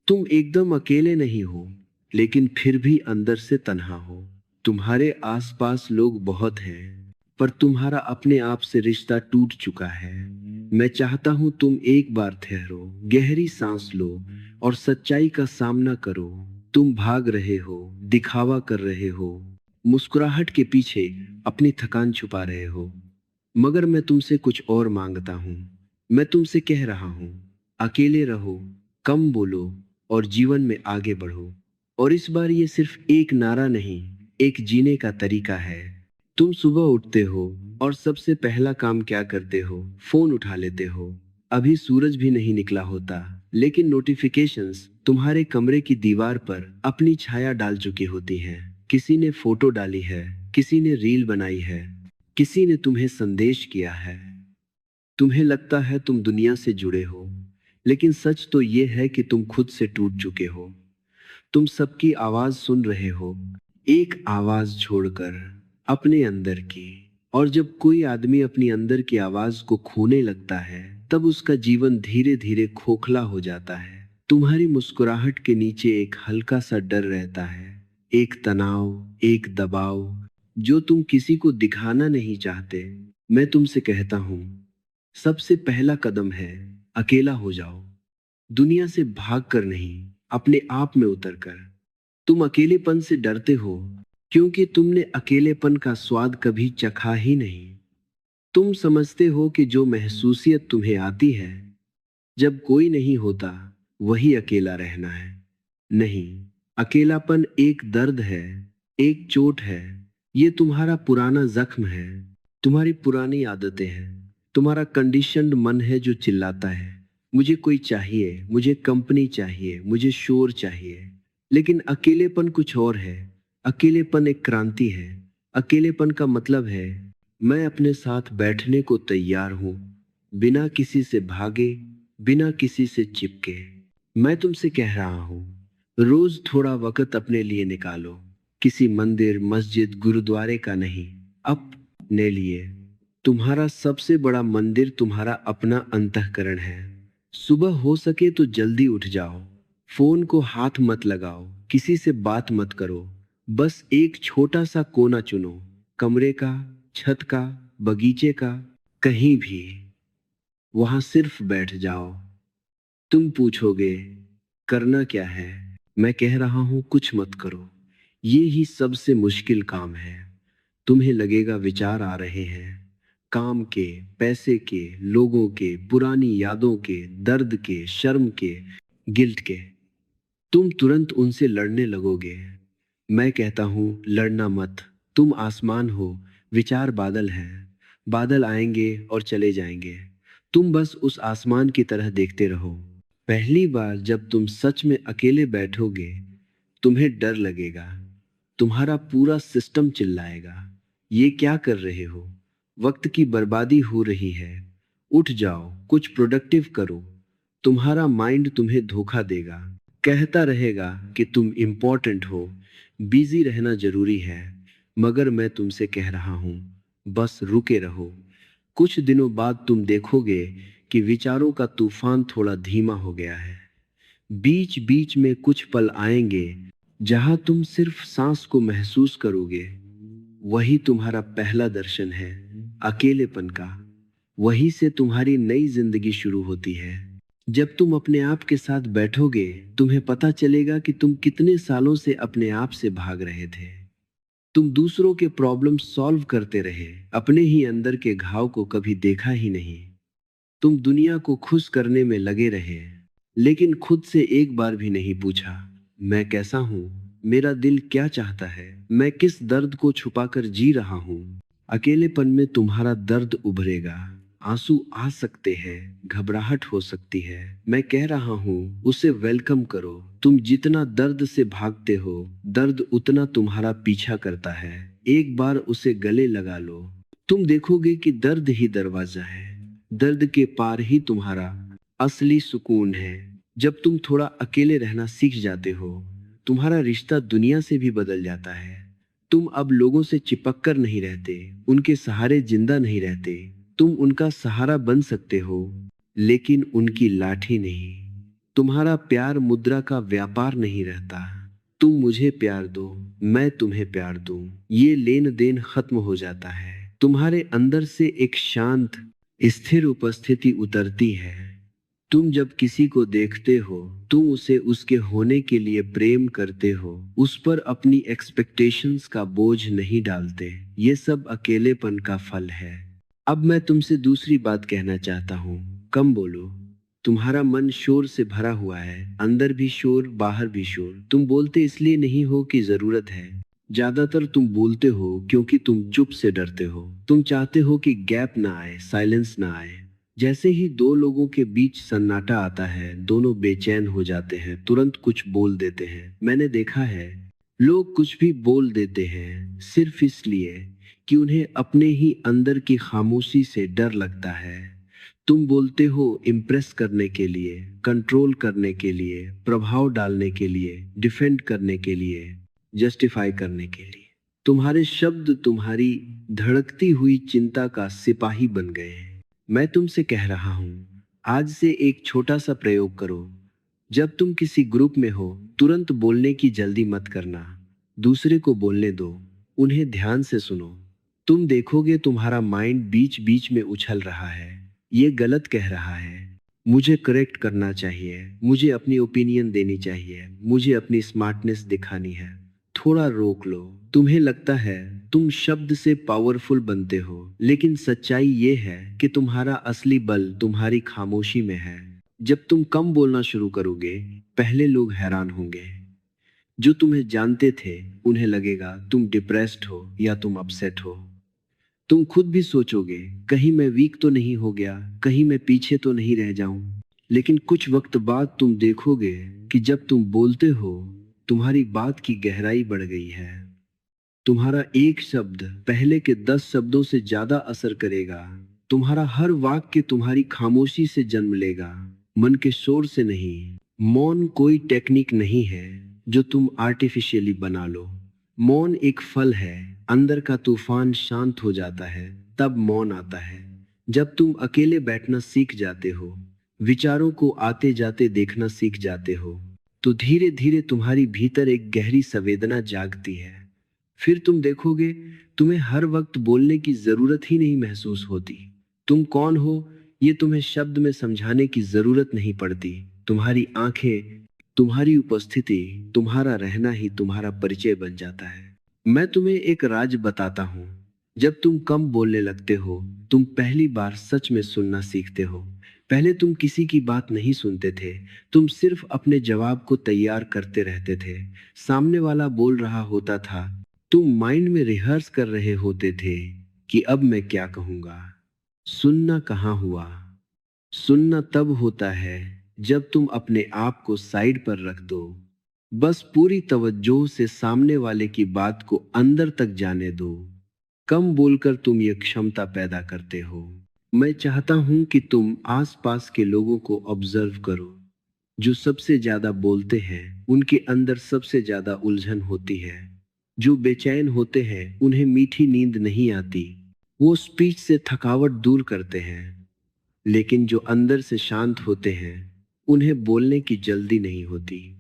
तुम एकदम अकेले नहीं हो, लेकिन फिर भी अंदर से तन्हा हो। तुम्हारे आसपास लोग बहुत हैं, पर तुम्हारा अपने आप से रिश्ता टूट चुका है। मैं चाहता हूं तुम एक बार ठहरो, गहरी सांस लो और सच्चाई का सामना करो। तुम भाग रहे हो, दिखावा कर रहे हो, मुस्कुराहट के पीछे अपनी थकान छुपा रहे हो। मगर मैं तुमसे कुछ और मांगता हूं। मैं तुमसे कह रहा हूं, अकेले रहो, कम बोलो और जीवन में आगे बढ़ो। और इस बार ये सिर्फ एक नारा नहीं, एक जीने का तरीका है। तुम सुबह उठते हो और सबसे पहला काम क्या करते हो? फोन उठा लेते हो। अभी सूरज भी नहीं निकला होता, लेकिन नोटिफिकेशंस तुम्हारे कमरे की दीवार पर अपनी छाया डाल चुकी होती हैं। किसी ने फोटो डाली है, किसी ने रील बनाई है, किसी ने तुम्हें संदेश किया है। तुम्हें लगता है तुम दुनिया से जुड़े हो, लेकिन सच तो ये है कि तुम खुद से टूट चुके हो। तुम सबकी आवाज सुन रहे हो, एक आवाज छोड़कर, अपने अंदर की। और जब कोई आदमी अपनी अंदर की आवाज को खोने लगता है, तब उसका जीवन धीरे धीरे खोखला हो जाता है। तुम्हारी मुस्कुराहट के नीचे एक हल्का सा डर रहता है, एक तनाव, एक दबाव, जो तुम किसी को दिखाना नहीं चाहते। मैं तुमसे कहता हूं, सबसे पहला कदम है, अकेला हो जाओ। दुनिया से भाग कर नहीं, अपने आप में उतर कर। तुम अकेलेपन से डरते हो, क्योंकि तुमने अकेलेपन का स्वाद कभी चखा ही नहीं। तुम समझते हो कि जो महसूसियत तुम्हें आती है जब कोई नहीं होता, वही अकेला रहना है। नहीं, अकेलापन एक दर्द है, एक चोट है। ये तुम्हारा पुराना जख्म है, तुम्हारी पुरानी आदतें हैं, तुम्हारा कंडीशन्ड मन है जो चिल्लाता है, मुझे कोई चाहिए, मुझे कंपनी चाहिए, मुझे शोर चाहिए। लेकिन अकेलेपन कुछ और है। अकेलेपन एक क्रांति है। अकेलेपन का मतलब है, मैं अपने साथ बैठने को तैयार हूं, बिना किसी से भागे, बिना किसी से चिपके। मैं तुमसे कह रहा हूं, रोज थोड़ा वक्त अपने लिए निकालो। किसी मंदिर, मस्जिद, गुरुद्वारे का नहीं, अपने लिए। तुम्हारा सबसे बड़ा मंदिर तुम्हारा अपना अंतःकरण है। सुबह हो सके तो जल्दी उठ जाओ। फोन को हाथ मत लगाओ, किसी से बात मत करो। बस एक छोटा सा कोना चुनो, कमरे का, छत का, बगीचे का, कहीं भी। वहां सिर्फ बैठ जाओ। तुम पूछोगे, करना क्या है? मैं कह रहा हूं, कुछ मत करो। ये ही सबसे मुश्किल काम है। तुम्हें लगेगा विचार आ रहे हैं, काम के, पैसे के, लोगों के, पुरानी यादों के, दर्द के, शर्म के, गिल्ट के। तुम तुरंत उनसे लड़ने लगोगे। मैं कहता हूं, लड़ना मत। तुम आसमान हो, विचार बादल हैं। बादल आएंगे और चले जाएंगे। तुम बस उस आसमान की तरह देखते रहो। पहली बार जब तुम सच में अकेले बैठोगे, तुम्हें डर लगेगा। तुम्हारा पूरा सिस्टम चिल्लाएगा, ये क्या कर रहे हो? वक्त की बर्बादी हो रही है। उठ जाओ, कुछ प्रोडक्टिव करो। तुम्हारा माइंड तुम्हें धोखा देगा, कहता रहेगा कि तुम इम्पोर्टेंट हो, बिजी रहना जरूरी है। मगर मैं तुमसे कह रहा हूं, बस रुके रहो। कुछ दिनों बाद तुम देखोगे कि विचारों का तूफान थोड़ा धीमा हो गया है। बीच बीच में कुछ पल आएंगे जहां तुम सिर्फ सांस को महसूस करोगे। वही तुम्हारा पहला दर्शन है, अकेलेपन का। वहीं से तुम्हारी नई जिंदगी शुरू होती है। जब तुम अपने आप के साथ बैठोगे, तुम्हें पता चलेगा कि तुम कितने सालों से अपने आप से भाग रहे थे। तुम दूसरों के प्रॉब्लम सॉल्व करते रहे, अपने ही अंदर के घाव को कभी देखा ही नहीं। तुम दुनिया को खुश करने में लगे रहे, लेकिन खुद से एक बार भी नहीं पूछा, मैं कैसा हूं? मेरा दिल क्या चाहता है? मैं किस दर्द को छुपाकर जी रहा हूं? अकेलेपन में तुम्हारा दर्द उभरेगा। आंसू आ सकते हैं, घबराहट हो सकती है। मैं कह रहा हूं, उसे वेलकम करो। तुम जितना दर्द से भागते हो, दर्द उतना तुम्हारा पीछा करता है। एक बार उसे गले लगा लो। तुम देखोगे कि दर्द ही दरवाजा है। दर्द के पार ही तुम्हारा असली सुकून है। जब तुम थोड़ा अकेले रहना सीख जाते हो, तुम्हारा रिश्ता दुनिया से भी बदल जाता है। तुम अब लोगों से चिपक कर नहीं रहते, उनके सहारे जिंदा नहीं रहते। तुम उनका सहारा बन सकते हो, लेकिन उनकी लाठी नहीं। तुम्हारा प्यार मुद्रा का व्यापार नहीं रहता। तुम मुझे प्यार दो, मैं तुम्हें प्यार दूं, ये लेन देन खत्म हो जाता है। तुम्हारे अंदर से एक शांत स्थिर उपस्थिति उतरती है। तुम जब किसी को देखते हो, तुम उसे उसके होने के लिए प्रेम करते हो, उस पर अपनी एक्सपेक्टेशंस का बोझ नहीं डालते। ये सब अकेलेपन का फल है। अब मैं तुमसे दूसरी बात कहना चाहता हूँ, कम बोलो। तुम्हारा मन शोर से भरा हुआ है, अंदर भी शोर, बाहर भी शोर। तुम बोलते इसलिए नहीं हो कि जरूरत है। ज्यादातर तुम बोलते हो क्योंकि तुम चुप से डरते हो। तुम चाहते हो कि गैप ना आए, साइलेंस ना आए। जैसे ही दो लोगों के बीच सन्नाटा आता है, दोनों बेचैन हो जाते हैं, तुरंत कुछ बोल देते हैं। मैंने देखा है, लोग कुछ भी बोल देते हैं सिर्फ इसलिए कि उन्हें अपने ही अंदर की खामोशी से डर लगता है। तुम बोलते हो इम्प्रेस करने के लिए, कंट्रोल करने के लिए, प्रभाव डालने के लिए, डिफेंड करने के लिए, जस्टिफाई करने के लिए। तुम्हारे शब्द तुम्हारी धड़कती हुई चिंता का सिपाही बन गए हैं। मैं तुमसे कह रहा हूं, आज से एक छोटा सा प्रयोग करो। जब तुम किसी ग्रुप में हो, तुरंत बोलने की जल्दी मत करना। दूसरे को बोलने दो, उन्हें ध्यान से सुनो। तुम देखोगे तुम्हारा माइंड बीच बीच में उछल रहा है। ये गलत कह रहा है, मुझे करेक्ट करना चाहिए, मुझे अपनी ओपिनियन देनी चाहिए, मुझे अपनी स्मार्टनेस दिखानी है। थोड़ा रोक लो। तुम्हें लगता है तुम शब्द से पावरफुल बनते हो, लेकिन सच्चाई ये है कि तुम्हारा असली बल तुम्हारी खामोशी में है। जब तुम कम बोलना शुरू करोगे, पहले लोग हैरान होंगे। जो तुम्हें जानते थे उन्हें लगेगा तुम डिप्रेस्ड हो या तुम अपसेट हो। तुम खुद भी सोचोगे, कहीं मैं वीक तो नहीं हो गया, कहीं मैं पीछे तो नहीं रह जाऊं। लेकिन कुछ वक्त बाद तुम देखोगे कि जब तुम बोलते हो, तुम्हारी बात की गहराई बढ़ गई है। तुम्हारा एक शब्द पहले के 10 शब्दों से ज्यादा असर करेगा। तुम्हारा हर वाक्य तुम्हारी खामोशी से जन्म लेगा, मन के शोर से नहीं। मौन कोई टेक्निक नहीं है जो तुम आर्टिफिशियली बना लो। मौन एक फल है। अंदर का तूफान शांत हो जाता है, तब मौन आता है। जब तुम अकेले बैठना सीख जाते हो, विचारों को आते जाते देखना सीख जाते हो, तो धीरे धीरे तुम्हारी भीतर एक गहरी संवेदना जागती है। फिर तुम देखोगे, तुम्हें हर वक्त बोलने की जरूरत ही नहीं महसूस होती। तुम कौन हो ये तुम्हें शब्द में समझाने की जरूरत नहीं पड़ती। तुम्हारी आंखें, तुम्हारी उपस्थिति, तुम्हारा रहना ही तुम्हारा परिचय बन जाता है। मैं तुम्हें एक राज बताता हूँ। जब तुम कम बोलने लगते हो, तुम पहली बार सच में सुनना सीखते हो। पहले तुम किसी की बात नहीं सुनते थे, तुम सिर्फ अपने जवाब को तैयार करते रहते थे। सामने वाला बोल रहा होता था, तुम माइंड में रिहर्स कर रहे होते थे कि अब मैं क्या कहूंगा। सुनना कहाँ हुआ। सुनना तब होता है जब तुम अपने आप को साइड पर रख दो। बस पूरी तवज्जो से सामने वाले की बात को अंदर तक जाने दो। कम बोलकर तुम ये क्षमता पैदा करते हो। मैं चाहता हूं कि तुम आसपास के लोगों को ऑब्जर्व करो। जो सबसे ज्यादा बोलते हैं उनके अंदर सबसे ज्यादा उलझन होती है। जो बेचैन होते हैं उन्हें मीठी नींद नहीं आती। वो स्पीच से थकावट दूर करते हैं, लेकिन जो अंदर से शांत होते हैं उन्हें बोलने की जल्दी नहीं होती।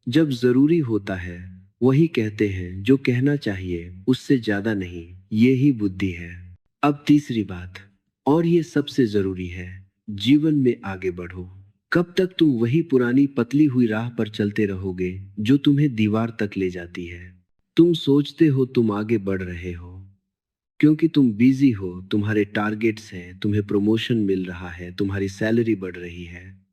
जब जरूरी होता है वही कहते हैं जो कहना चाहिए, उससे ज्यादा नहीं। ये ही बुद्धि है। अब तीसरी बात, और ये सबसे जरूरी है, जीवन में आगे बढ़ो। कब तक तुम वही पुरानी पतली हुई राह पर चलते रहोगे जो तुम्हें दीवार तक ले जाती है। तुम सोचते हो तुम आगे बढ़ रहे हो क्योंकि तुम बिजी हो, तुम्हारे टारगेट्स हैं, तुम्हें प्रमोशन मिल रहा है, तुम्हारी सैलरी बढ़ रही है।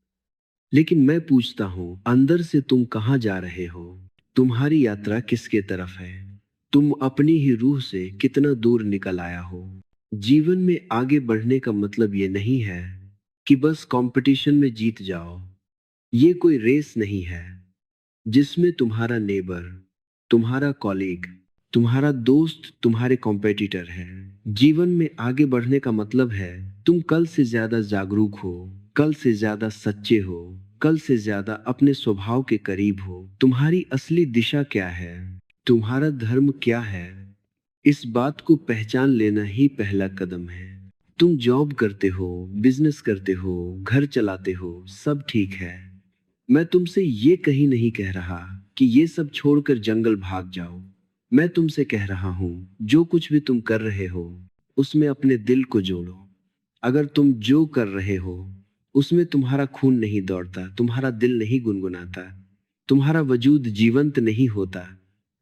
लेकिन मैं पूछता हूं, अंदर से तुम कहां जा रहे हो। तुम्हारी यात्रा किसके तरफ है। तुम अपनी ही रूह से कितना दूर निकल आया हो। जीवन में आगे बढ़ने का मतलब ये नहीं है कि बस कंपटीशन में जीत जाओ। ये कोई रेस नहीं है जिसमें तुम्हारा नेबर, तुम्हारा कॉलीग, तुम्हारा दोस्त तुम्हारे कॉम्पिटिटर है। जीवन में आगे बढ़ने का मतलब है तुम कल से ज्यादा जागरूक हो, कल से ज्यादा सच्चे हो, कल से ज्यादा अपने स्वभाव के करीब हो। तुम्हारी असली दिशा क्या है, तुम्हारा धर्म क्या है, इस बात को पहचान लेना ही पहला कदम है। तुम जॉब करते हो, बिजनेस करते हो, घर चलाते हो, सब ठीक है, मैं तुमसे ये कहीं नहीं कह रहा कि ये सब छोड़कर जंगल भाग जाओ। मैं तुमसे कह रहा हूं, जो कुछ भी तुम कर रहे हो उसमें अपने दिल को जोड़ो। अगर तुम जो कर रहे हो उसमें तुम्हारा खून नहीं दौड़ता, तुम्हारा दिल नहीं गुनगुनाता, तुम्हारा वजूद जीवंत नहीं होता,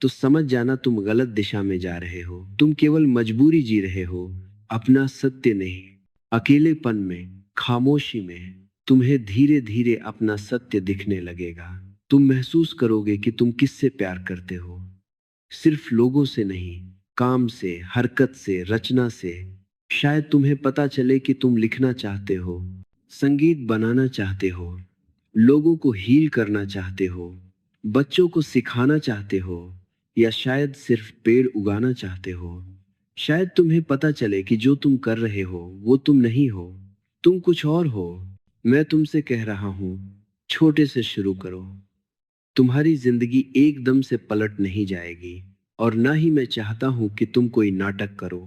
तो समझ जाना तुम गलत दिशा में जा रहे हो। तुम केवल मजबूरी जी रहे हो, अपना सत्य नहीं। अकेलेपन में, खामोशी में तुम्हें धीरे धीरे अपना सत्य दिखने लगेगा। तुम महसूस करोगे कि तुम किससे प्यार करते हो। सिर्फ लोगों से नहीं, काम से, हरकत से, रचना से। शायद तुम्हें पता चले कि तुम लिखना चाहते हो, संगीत बनाना चाहते हो, लोगों को हील करना चाहते हो, बच्चों को सिखाना चाहते हो, या शायद सिर्फ पेड़ उगाना चाहते हो। शायद तुम्हें पता चले कि जो तुम कर रहे हो वो तुम नहीं हो, तुम कुछ और हो। मैं तुमसे कह रहा हूं, छोटे से शुरू करो। तुम्हारी जिंदगी एकदम से पलट नहीं जाएगी, और ना ही मैं चाहता हूं कि तुम कोई नाटक करो।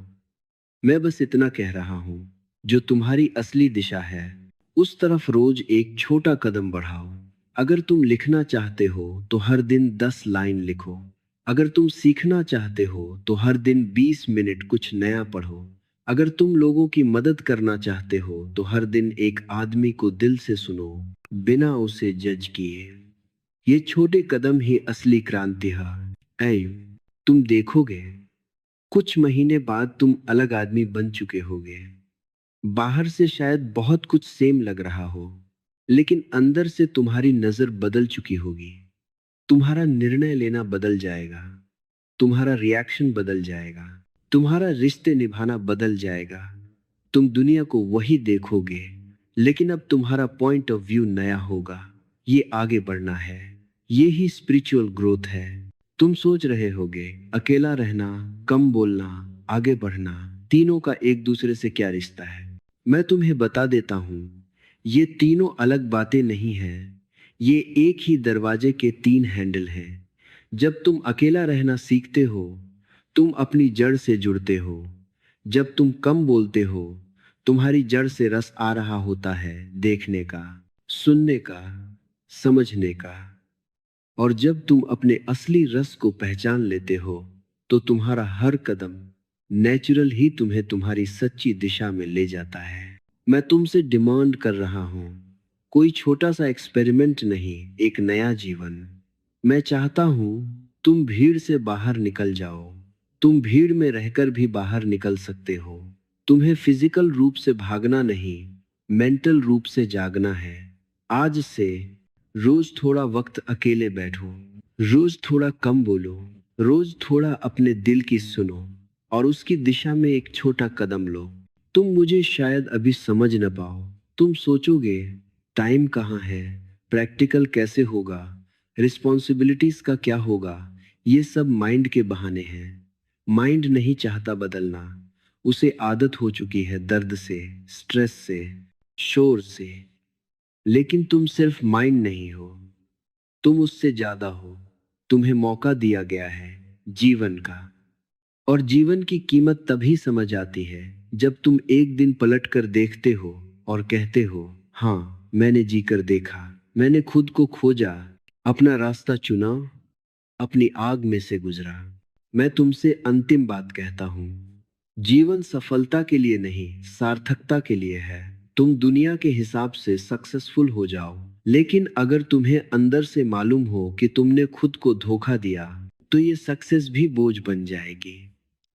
मैं बस इतना कह रहा हूं, जो तुम्हारी असली दिशा है उस तरफ रोज एक छोटा कदम बढ़ाओ। अगर तुम लिखना चाहते हो तो हर दिन 10 लाइन लिखो। अगर तुम सीखना चाहते हो तो हर दिन 20 मिनट कुछ नया पढ़ो। अगर तुम लोगों की मदद करना चाहते हो तो हर दिन एक आदमी को दिल से सुनो, बिना उसे जज किए। ये छोटे कदम ही असली क्रांति है। ऐ, तुम देखोगे, कुछ महीने बाद तुम अलग आदमी बन चुके होगे। बाहर से शायद बहुत कुछ सेम लग रहा हो, लेकिन अंदर से तुम्हारी नजर बदल चुकी होगी। तुम्हारा निर्णय लेना बदल जाएगा, तुम्हारा रिएक्शन बदल जाएगा, तुम्हारा रिश्ते निभाना बदल जाएगा। तुम दुनिया को वही देखोगे, लेकिन अब तुम्हारा पॉइंट ऑफ व्यू नया होगा। ये आगे बढ़ना है, ये ही स्पिरिचुअल ग्रोथ है। तुम सोच रहे होगे, अकेला रहना, कम बोलना, आगे बढ़ना, तीनों का एक दूसरे से क्या रिश्ता है। मैं तुम्हें बता देता हूं, ये तीनों अलग बातें नहीं हैं, ये एक ही दरवाजे के 3 हैंडल हैं। जब तुम अकेला रहना सीखते हो, तुम अपनी जड़ से जुड़ते हो। जब तुम कम बोलते हो, तुम्हारी जड़ से रस आ रहा होता है, देखने का, सुनने का, समझने का। और जब तुम अपने असली रस को पहचान लेते हो, तो तुम्हारा हर कदम नेचुरल ही तुम्हें तुम्हारी सच्ची दिशा में ले जाता है। मैं तुमसे डिमांड कर रहा हूं, कोई छोटा सा एक्सपेरिमेंट नहीं, एक नया जीवन। मैं चाहता हूं तुम भीड़ से बाहर निकल जाओ। तुम भीड़ में रहकर भी बाहर निकल सकते हो। तुम्हें फिजिकल रूप से भागना नहीं, मेंटल रूप से जागना है। आज से रोज थोड़ा वक्त अकेले बैठो, रोज थोड़ा कम बोलो, रोज थोड़ा अपने दिल की सुनो, और उसकी दिशा में एक छोटा कदम लो। तुम मुझे शायद अभी समझ न पाओ। तुम सोचोगे, टाइम कहाँ है, प्रैक्टिकल कैसे होगा, रिस्पॉन्सिबिलिटीज का क्या होगा। ये सब माइंड के बहाने हैं। माइंड नहीं चाहता बदलना, उसे आदत हो चुकी है दर्द से, स्ट्रेस से, शोर से। लेकिन तुम सिर्फ माइंड नहीं हो, तुम उससे ज्यादा हो। तुम्हें मौका दिया गया है जीवन का, और जीवन की कीमत तभी समझ आती है जब तुम एक दिन पलट कर देखते हो और कहते हो, हाँ मैंने जी कर देखा, मैंने खुद को खोजा, अपना रास्ता चुना, अपनी आग में से गुजरा। मैं तुमसे अंतिम बात कहता हूं, जीवन सफलता के लिए नहीं, सार्थकता के लिए है। तुम दुनिया के हिसाब से सक्सेसफुल हो जाओ, लेकिन अगर तुम्हें अंदर से मालूम हो कि तुमने खुद को धोखा दिया, तो ये सक्सेस भी बोझ बन जाएगी।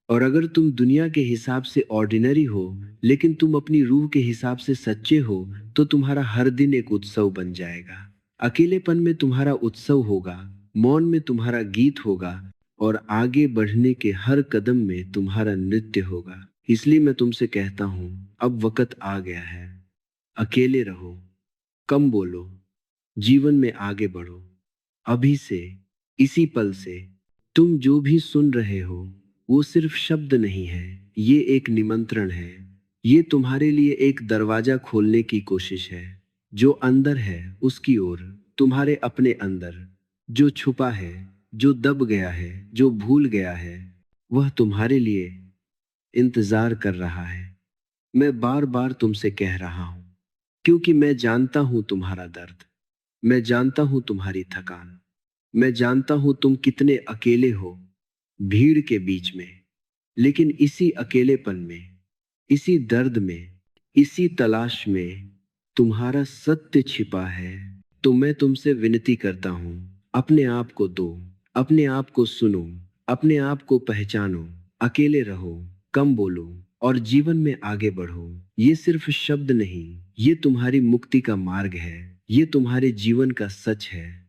और अगर तुम दुनिया के हिसाब से ऑर्डिनरी हो, लेकिन तुम अपनी रूह के हिसाब से सच्चे हो, तो तुम्हारा हर दिन एक उत्सव बन जाएगा। अकेलेपन में तुम्हारा उत्सव होगा, मौन में तुम्हारा गीत होगा, और आगे बढ़ने के हर कदम में तुम्हारा नृत्य होगा। इसलिए मैं तुमसे कहता हूं, अब वक्त आ गया है। अकेले रहो, कम बोलो, जीवन में आगे बढ़ो। अभी से, इसी पल से। तुम जो भी सुन रहे हो वो सिर्फ शब्द नहीं है, ये एक निमंत्रण है। ये तुम्हारे लिए एक दरवाजा खोलने की कोशिश है। जो अंदर है उसकी ओर, तुम्हारे अपने अंदर। जो छुपा है, जो दब गया है, जो भूल गया है, वह तुम्हारे लिए इंतजार कर रहा है। मैं बार बार तुमसे कह रहा हूं, क्योंकि मैं जानता हूं तुम्हारा दर्द। मैं जानता हूं तुम्हारी थकान। मैं जानता हूं तुम कितने अकेले हो भीड़ के बीच में। लेकिन इसी अकेलेपन में, इसी दर्द में, इसी तलाश में तुम्हारा सत्य छिपा है। तो मैं तुमसे विनती करता हूं, अपने आप को दो, अपने आप को सुनो, अपने आप को पहचानो। अकेले रहो, कम बोलो और जीवन में आगे बढ़ो। ये सिर्फ शब्द नहीं, ये तुम्हारी मुक्ति का मार्ग है। ये तुम्हारे जीवन का सच है।